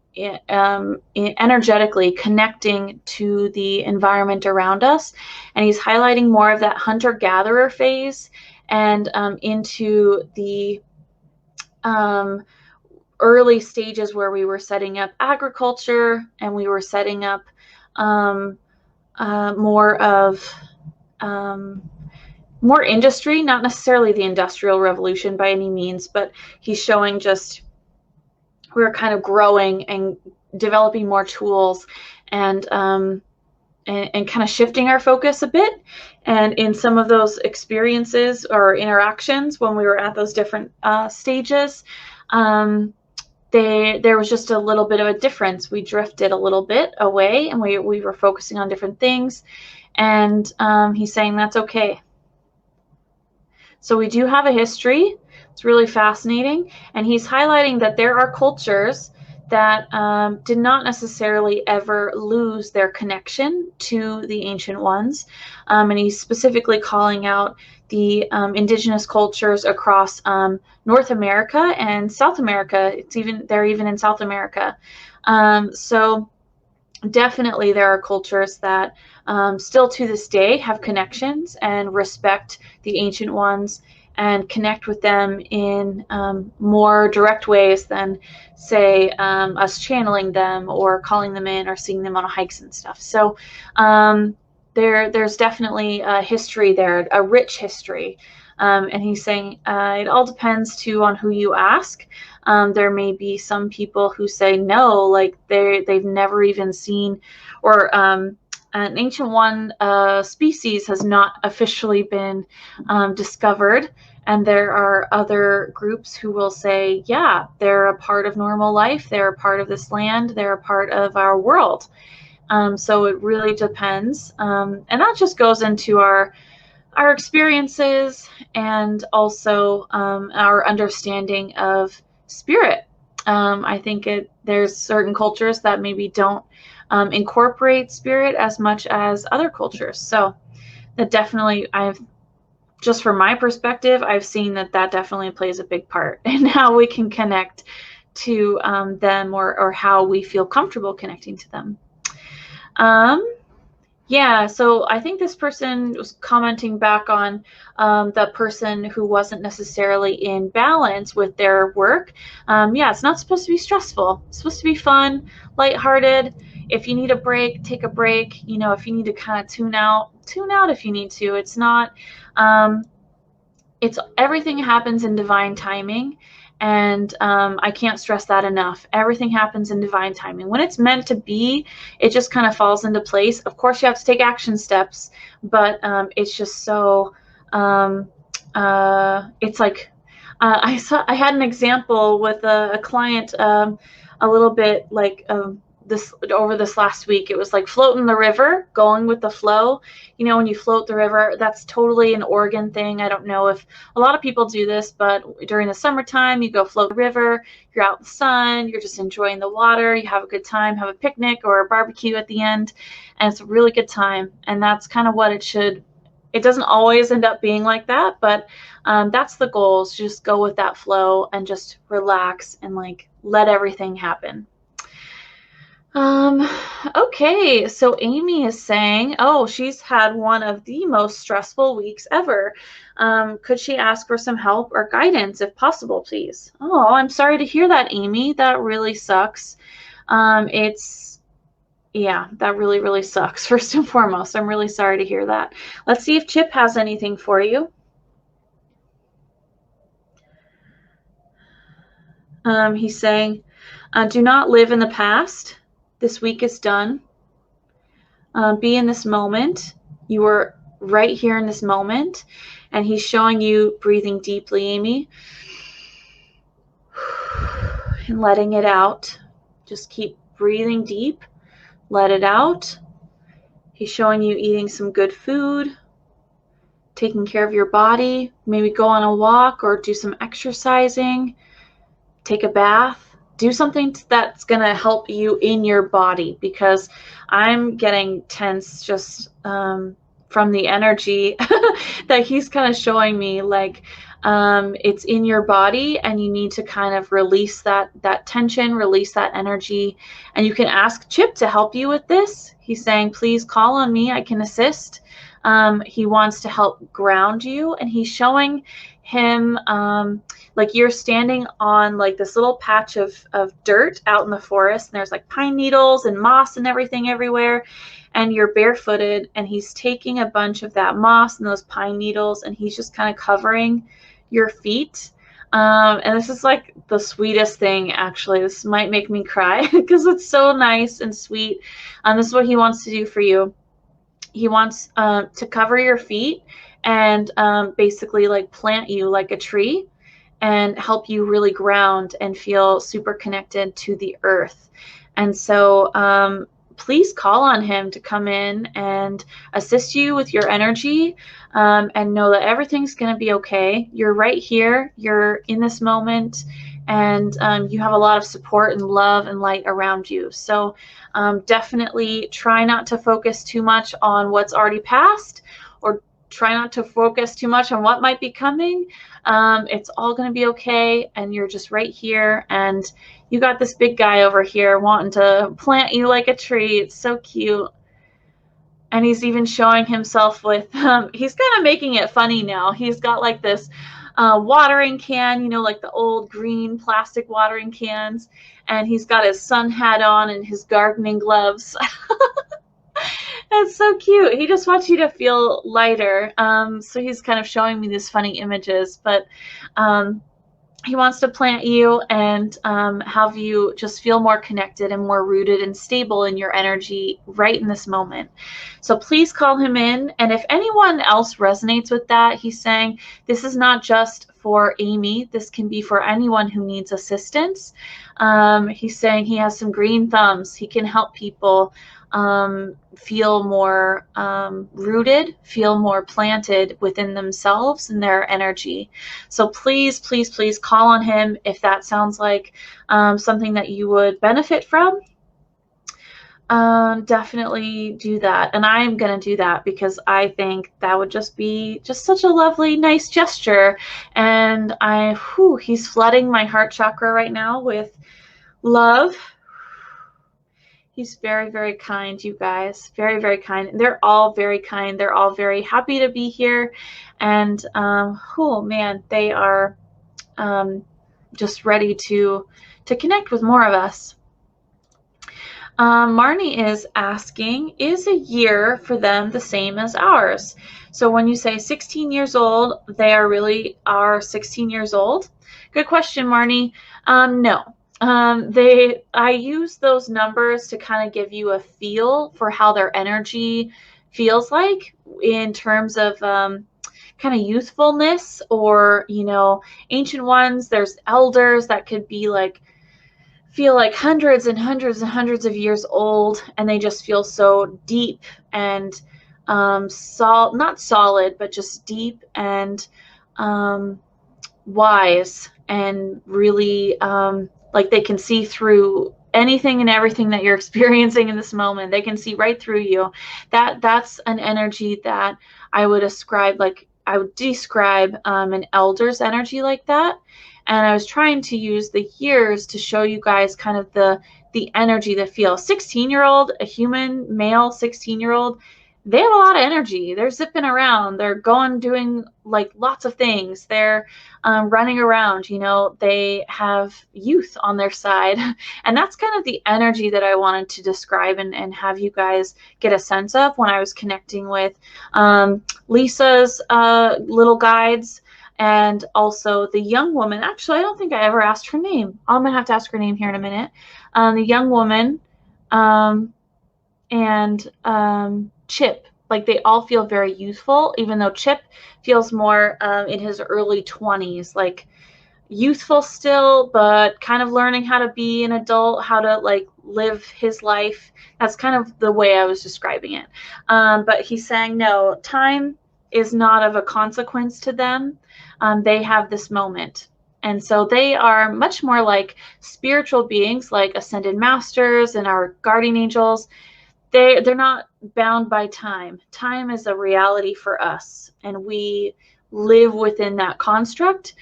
energetically connecting to the environment around us, and he's highlighting more of that hunter-gatherer phase and into the early stages where we were setting up agriculture, and we were setting up more of more industry, not necessarily the Industrial Revolution by any means, but he's showing just we're kind of growing and developing more tools and kind of shifting our focus a bit. And in some of those experiences or interactions when we were at those different stages, there was just a little bit of a difference. We drifted a little bit away, and we were focusing on different things. And he's saying that's okay. So we do have a history. It's really fascinating. And he's highlighting that there are cultures that did not necessarily ever lose their connection to the ancient ones. And he's specifically calling out the indigenous cultures across North America and South America. They're even in South America. So definitely there are cultures that still to this day have connections and respect the ancient ones and connect with them in more direct ways than, say, us channeling them or calling them in or seeing them on hikes and stuff. So there's definitely a history there, a rich history. And he's saying it all depends too on who you ask. There may be some people who say no, like they've never even seen, or an ancient one species has not officially been discovered. And there are other groups who will say, yeah, they're a part of normal life. They're a part of this land. They're a part of our world. So it really depends. And that just goes into our experiences and also our understanding of spirit. I think there's certain cultures that maybe don't incorporate spirit as much as other cultures. So that definitely, just from my perspective, I've seen that definitely plays a big part in how we can connect to them, or how we feel comfortable connecting to them. Yeah, so I think this person was commenting back on the person who wasn't necessarily in balance with their work. Yeah, it's not supposed to be stressful. It's supposed to be fun, lighthearted. If you need a break, take a break. If you need to kind of tune out if you need to. It's not, everything happens in divine timing. And I can't stress that enough. Everything happens in divine timing. When it's meant to be, it just kind of falls into place. Of course, you have to take action steps, but it's just so, it's like, I had an example with a client a little bit like over this last week. It was like floating the river, going with the flow. When you float the river, that's totally an Oregon thing. I don't know if a lot of people do this, but during the summertime, you go float the river, you're out in the sun, you're just enjoying the water, you have a good time, have a picnic or a barbecue at the end, and it's a really good time. And that's kind of what it should. It doesn't always end up being like that, but that's the goal, is just go with that flow and just relax and let everything happen. Okay, so Amy is saying, oh, she's had one of the most stressful weeks ever. Could she ask for some help or guidance if possible, please? Oh, I'm sorry to hear that, Amy. That really sucks. Yeah, that really, really sucks. First and foremost, I'm really sorry to hear that. Let's see if Chip has anything for you. He's saying, do not live in the past. This week is done. Be in this moment. You are right here in this moment. And he's showing you breathing deeply, Amy. And letting it out. Just keep breathing deep. Let it out. He's showing you eating some good food. taking care of your body, maybe go on a walk or do some exercising, take a bath, do something that's going to help you in your body, because I'm getting tense just from the energy that he's kind of showing me. Like, it's in your body and you need to kind of release that tension, release that energy. And you can ask Chip to help you with this. He's saying, please call on me, I can assist. He wants to help ground you, and he's showing him like you're standing on like this little patch of dirt out in the forest, and there's like pine needles and moss and everything everywhere, and you're barefooted, and he's taking a bunch of that moss and those pine needles, and he's just kind of covering your feet. And this is like the sweetest thing, actually. This might make me cry because it's so nice and sweet. This is what he wants to do for you. He wants to cover your feet and basically like plant you like a tree and help you really ground and feel super connected to the earth. And so please call on him to come in and assist you with your energy, and know that everything's going to be okay. You're right here. You're in this moment, and you have a lot of support and love and light around you. So definitely try not to focus too much on what's already passed, or try not to focus too much on what might be coming. It's all going to be okay, and you're just right here, and you got this big guy over here wanting to plant you like a tree. It's so cute. And he's even showing himself with, he's kind of making it funny now. He's got like this watering can, you know, like the old green plastic watering cans. And he's got his sun hat on and his gardening gloves. That's so cute. He just wants you to feel lighter. So he's kind of showing me these funny images, but he wants to plant you and have you just feel more connected and more rooted and stable in your energy right in this moment. So please call him in. And if anyone else resonates with that, he's saying this is not just for Amy. This can be for anyone who needs assistance. He's saying he has some green thumbs. He can help people feel more rooted, feel more planted within themselves and their energy. So please, please, please call on him if that sounds like something that you would benefit from. Definitely do that. And I'm going to do that because I think that would just be just such a lovely, nice gesture. And he's flooding my heart chakra right now with love. He's very, very kind, you guys. Very, very kind. They're all very kind. They're all very happy to be here. And, man, they are just ready to connect with more of us. Marnie is asking, is a year for them the same as ours? So when you say 16 years old, they are 16 years old? Good question, Marnie. No. I use those numbers to kind of give you a feel for how their energy feels like in terms of kind of youthfulness, or, ancient ones. There's elders that could be feel like hundreds and hundreds and hundreds of years old, and they just feel so deep and not solid, but just deep and wise, and really like they can see through anything and everything that you're experiencing in this moment. They can see right through you. That's an energy that I would describe an elder's energy like that. And I was trying to use the years to show you guys kind of the energy that feels. 16-year-old, a human male 16-year-old, they have a lot of energy. They're zipping around. They're doing like lots of things. They're running around, they have youth on their side. And that's kind of the energy that I wanted to describe and have you guys get a sense of when I was connecting with Lisa's little guides. And also the young woman. Actually, I don't think I ever asked her name. I'm going to have to ask her name here in a minute. The young woman and Chip. Like, they all feel very youthful, even though Chip feels more in his early 20s. Like, youthful still, but kind of learning how to be an adult, how to, live his life. That's kind of the way I was describing it. But he's saying, no, time is not of a consequence to them. They have this moment. And so they are much more like spiritual beings, like ascended masters and our guardian angels. They're not bound by time. Time is a reality for us, and we live within that construct.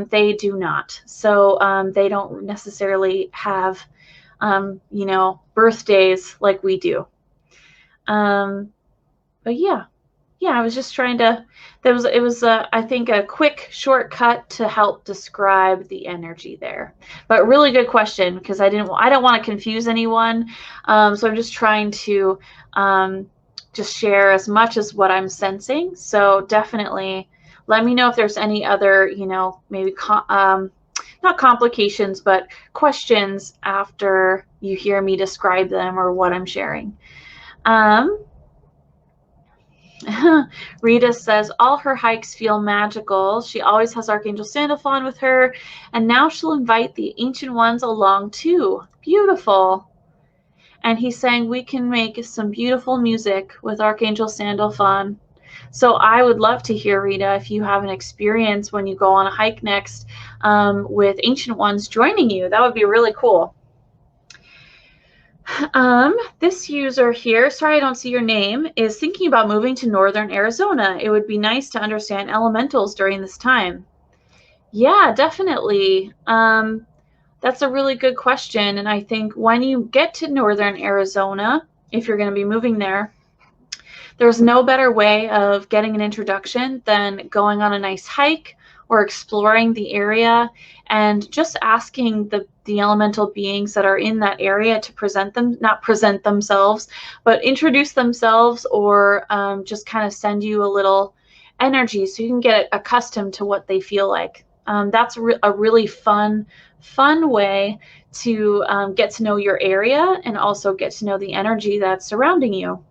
They do not. So they don't necessarily have, birthdays like we do. But yeah, I was just trying to, it was I think a quick shortcut to help describe the energy there. But really good question, because I don't want to confuse anyone. So I'm just trying to just share as much as what I'm sensing. So definitely let me know if there's any other, maybe not complications, but questions after you hear me describe them or what I'm sharing. Rita says all her hikes feel magical. She always has Archangel Sandalphon with her, and now she'll invite the Ancient Ones along too. Beautiful. And he's saying we can make some beautiful music with Archangel Sandalphon. So I would love to hear, Rita, if you have an experience when you go on a hike next with Ancient Ones joining you. That would be really cool. This user here, sorry I don't see your name, is thinking about moving to northern Arizona. It would be nice to understand elementals during this time. Yeah, definitely. That's a really good question. And I think when you get to northern Arizona, if you're going to be moving there, there's no better way of getting an introduction than going on a nice hike or exploring the area and just asking the elemental beings that are in that area to not present themselves, but introduce themselves, or just kind of send you a little energy so you can get accustomed to what they feel like. That's a really fun way to get to know your area and also get to know the energy that's surrounding you.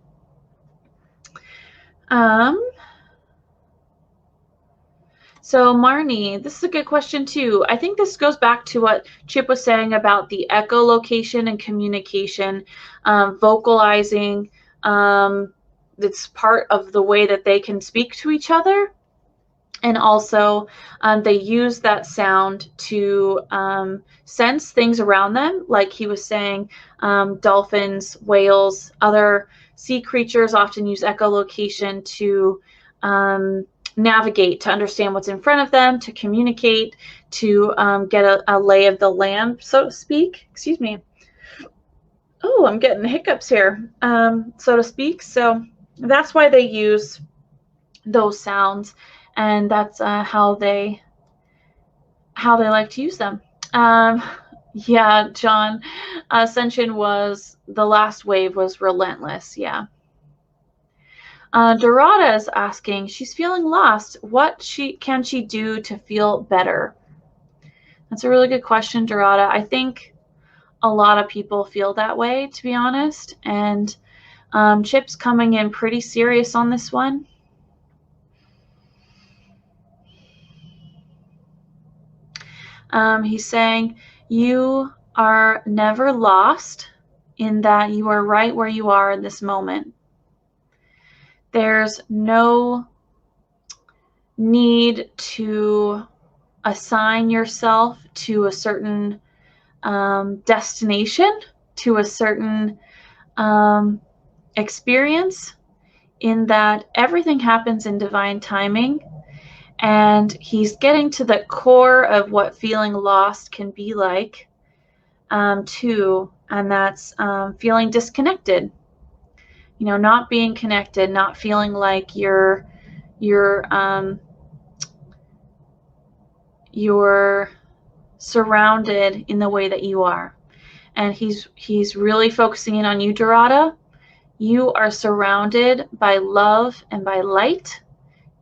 So Marnie, this is a good question too. I think this goes back to what Chip was saying about the echolocation and communication, vocalizing. It's part of the way that they can speak to each other. And also they use that sound to sense things around them. Like he was saying, dolphins, whales, other sea creatures often use echolocation to navigate, to understand what's in front of them, to communicate, to get a lay of the land, so to speak. Excuse me. Oh, I'm getting hiccups here, so to speak. So that's why they use those sounds, and that's how they like to use them. Yeah, John, Ascension was, the last wave was relentless. Yeah. Dorada is asking, she's feeling lost. What can she do to feel better? That's a really good question, Dorada. I think a lot of people feel that way, to be honest. And Chip's coming in pretty serious on this one. He's saying, you are never lost, in that you are right where you are in this moment. There's no need to assign yourself to a certain destination, to a certain experience, in that everything happens in divine timing. And he's getting to the core of what feeling lost can be like too, and that's feeling disconnected. Not being connected, not feeling like you're surrounded in the way that you are. And he's really focusing in on you, Dorada. You are surrounded by love and by light.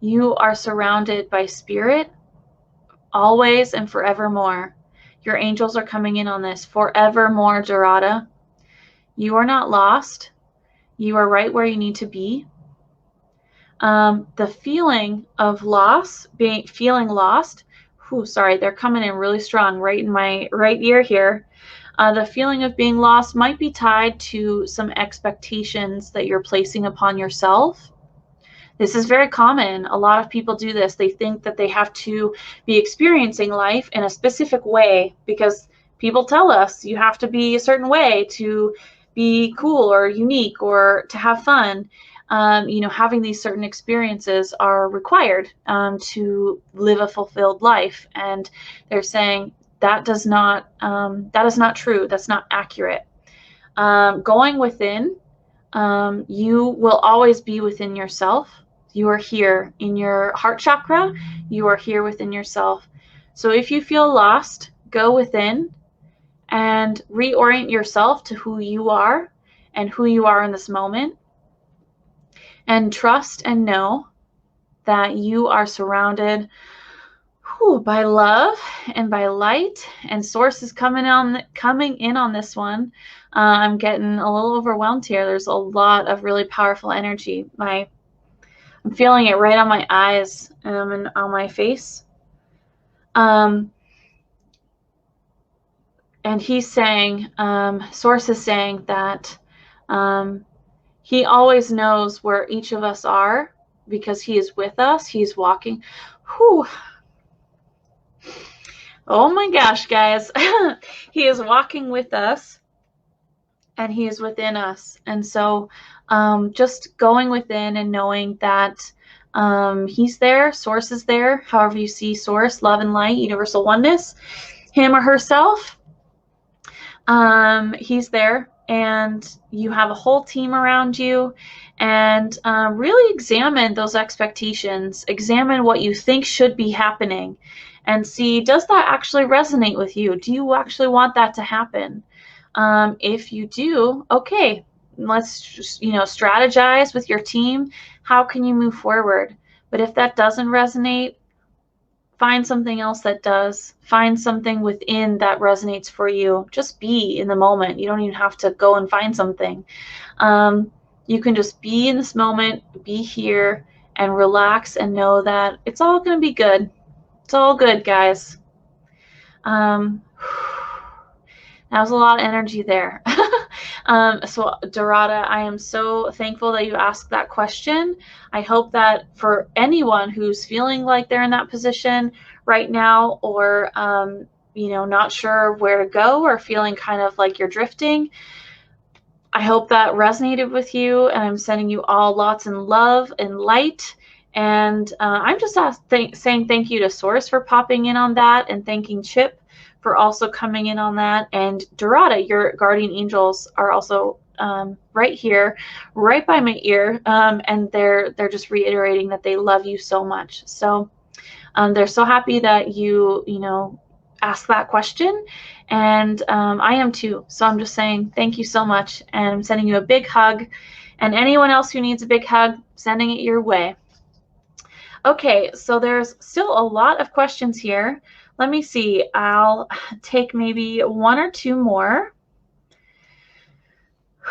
You are surrounded by spirit, always and forevermore. Your angels are coming in on this. Forevermore, Dorada. You are not lost. You are right where you need to be. The feeling of loss, feeling lost, sorry, they're coming in really strong right in my right ear here. The feeling of being lost might be tied to some expectations that you're placing upon yourself. This is very common. A lot of people do this. They think that they have to be experiencing life in a specific way because people tell us you have to be a certain way to be cool or unique or to have fun. Having these certain experiences are required to live a fulfilled life. And they're saying that is not true. That's not accurate. Going within, you will always be within yourself. You are here in your heart chakra. You are here within yourself. So if you feel lost, go within and reorient yourself to who you are and who you are in this moment. And trust and know that you are surrounded by love and by light, and source is coming in on this one. I'm getting a little overwhelmed here. There's a lot of really powerful energy. I'm feeling it right on my eyes and on my face. And he's saying, source is saying that he always knows where each of us are because he is with us. He's walking. Whew. Oh my gosh, guys. He is walking with us and he is within us. And so just going within and knowing that he's there, source is there, however you see source, love and light, universal oneness, him or herself, he's there. And you have a whole team around you, and really examine those expectations, examine what you think should be happening, and see, does that actually resonate with you? Do you actually want that to happen? If you do, okay, let's just, strategize with your team. How can you move forward? But if that doesn't resonate, find something else that does. Find something within that resonates for you. Just be in the moment. You don't even have to go and find something. You can just be in this moment, be here, and relax and know that it's all going to be good. It's all good, guys. That was a lot of energy there. So Dorada, I am so thankful that you asked that question. I hope that for anyone who's feeling like they're in that position right now, or not sure where to go, or feeling kind of like you're drifting, I hope that resonated with you, and I'm sending you all lots of love and light. And I'm just saying thank you to Source for popping in on that, and thanking Chip for also coming in on that. And Dorada, your guardian angels are also right here, right by my ear, and they're just reiterating that they love you so much. So they're so happy that you asked that question, and I am too. So I'm just saying thank you so much, and I'm sending you a big hug, and anyone else who needs a big hug, sending it your way. Okay, so there's still a lot of questions here. Let me see. I'll take maybe one or two more.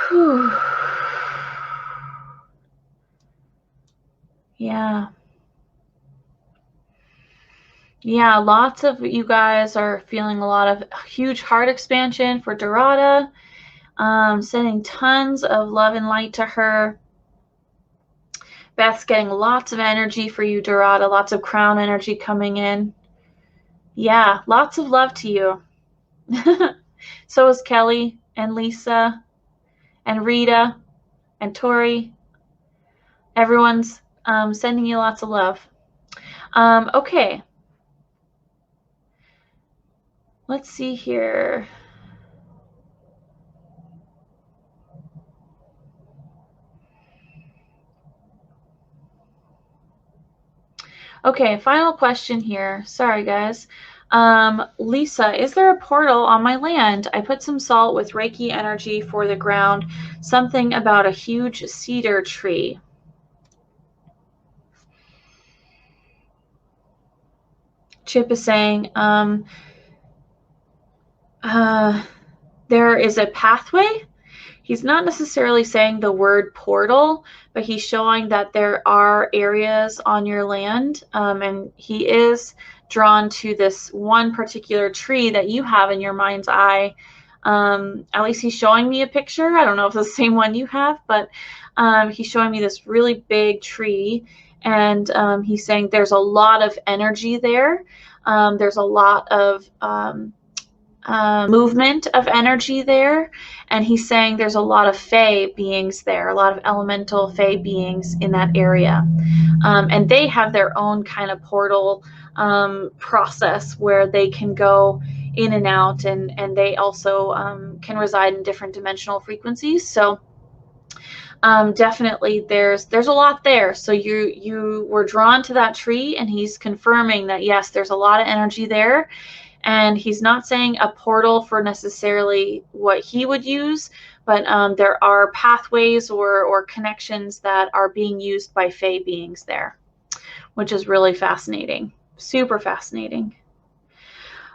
Whew. Yeah. Yeah, lots of you guys are feeling a lot of huge heart expansion for Dorada. Sending tons of love and light to her. Beth's getting lots of energy for you, Dorada. Lots of crown energy coming in. Yeah, lots of love to you. So is Kelly and Lisa and Rita and Tori. Everyone's sending you lots of love. Okay. Let's see here. Okay, final question here. Sorry, guys. Lisa, is there a portal on my land? I put some salt with Reiki energy for the ground. Something about a huge cedar tree. Chip is saying, there is a pathway. He's not necessarily saying the word portal, but he's showing that there are areas on your land, and he is drawn to this one particular tree that you have in your mind's eye. At least he's showing me a picture. I don't know if it's the same one you have, but He's showing me this really big tree, and he's saying there's a lot of energy there. There's a lot of movement of energy there, and he's saying there's a lot of fae beings there, a lot of elemental fae beings in that area, and they have their own kind of portal process where they can go in and out, and they also can reside in different dimensional frequencies. So definitely there's a lot there. So you were drawn to that tree, and he's confirming that yes, there's a lot of energy there. And he's not saying a portal for necessarily what he would use, but there are pathways or connections that are being used by fae beings there, which is really fascinating. Super fascinating.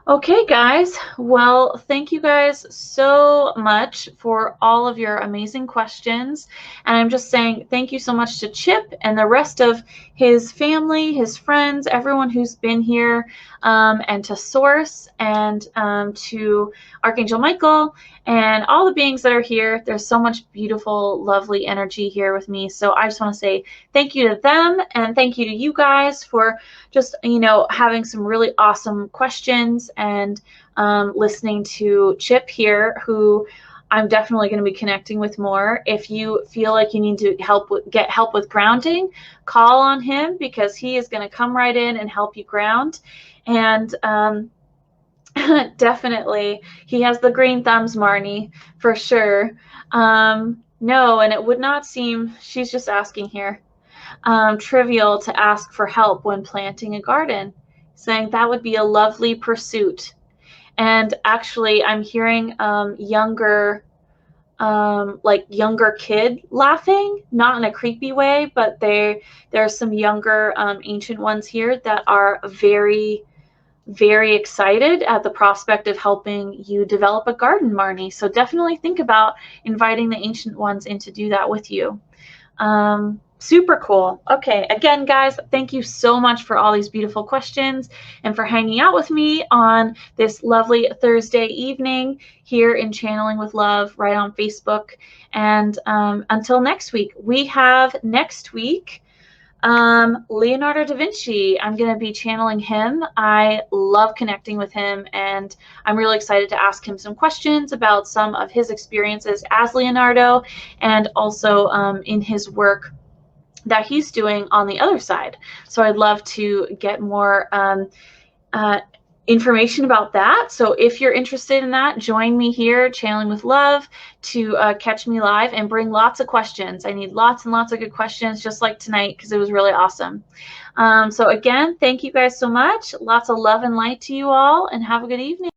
Okay, guys. Well, thank you guys so much for all of your amazing questions. And I'm just saying thank you so much to Chip and the rest of his family, his friends, everyone who's been here, and to Source, and to Archangel Michael, and all the beings that are here. There's so much beautiful, lovely energy here with me. So I just want to say thank you to them, and thank you to you guys for just, having some really awesome questions, and listening to Chip here, who I'm definitely going to be connecting with more. If you feel like you need to get help with grounding, call on him, because he is going to come right in and help you ground. And definitely, he has the green thumbs, Marnie, for sure. No, and it would not seem, she's just asking here, trivial to ask for help when planting a garden, saying that would be a lovely pursuit. And actually, I'm hearing younger kid laughing, not in a creepy way, but there's some younger ancient ones here that are very, very excited at the prospect of helping you develop a garden, Marnie. So definitely think about inviting the ancient ones in to do that with you. Super cool. Okay, again, guys, thank you so much for all these beautiful questions and for hanging out with me on this lovely Thursday evening here in Channeling with Love right on Facebook. And until next week, we have next week Leonardo da Vinci. I'm going to be channeling him. I love connecting with him, and I'm really excited to ask him some questions about some of his experiences as Leonardo, and also in his work that he's doing on the other side. So I'd love to get more information about that. So if you're interested in that, join me here, Channeling with Love, to catch me live, and bring lots of questions. I need lots and lots of good questions, just like tonight, because it was really awesome. So again, thank you guys so much. Lots of love and light to you all, and have a good evening.